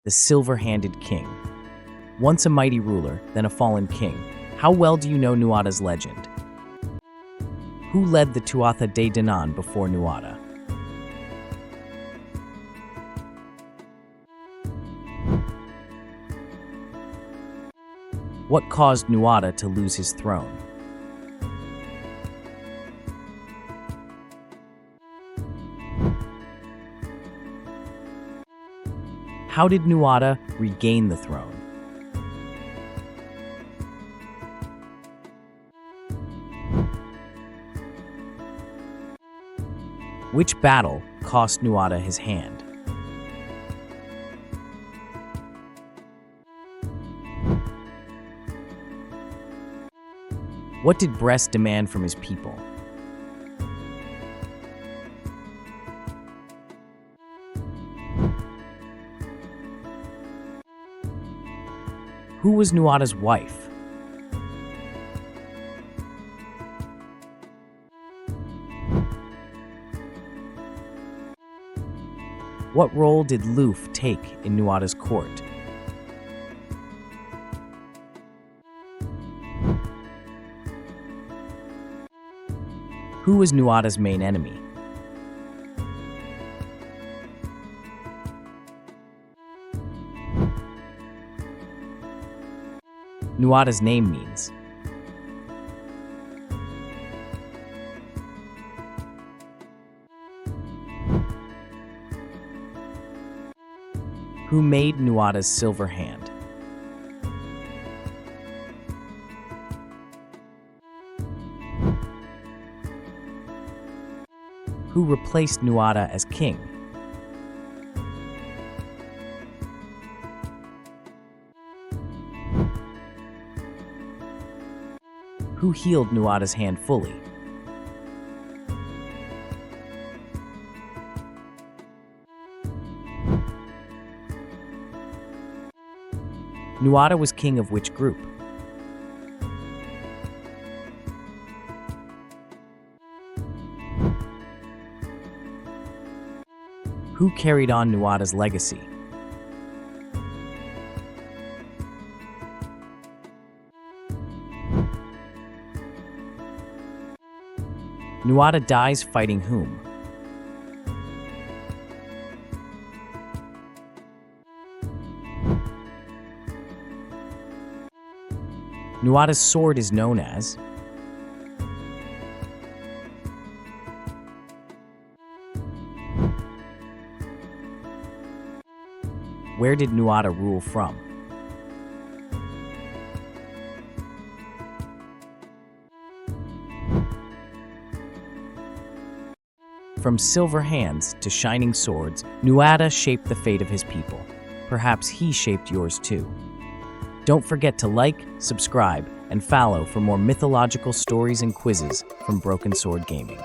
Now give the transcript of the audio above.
the silver-handed king. Once a mighty ruler, then a fallen king. How well do you know Nuada's legend? Who led the Tuatha Dé Danann before Nuada? What caused Nuada to lose his throne? How did Nuada regain the throne? Which battle cost Nuada his hand? What did Brest demand from his people? Who was Nuada's wife? What role did Lugh take in Nuada's court? Who was Nuada's main enemy? Nuada's name means. Who made Nuada's silver hand? Who replaced Nuada as king? Who healed Nuada's hand fully? Nuada was king of which group? Who carried on Nuada's legacy? Nuada dies fighting whom? Nuada's sword is known as. Where did Nuada rule from? From silver hands to shining swords, Nuada shaped the fate of his people. Perhaps he shaped yours too. Don't forget to like, subscribe, and follow for more mythological stories and quizzes from Broken Sword Gaming.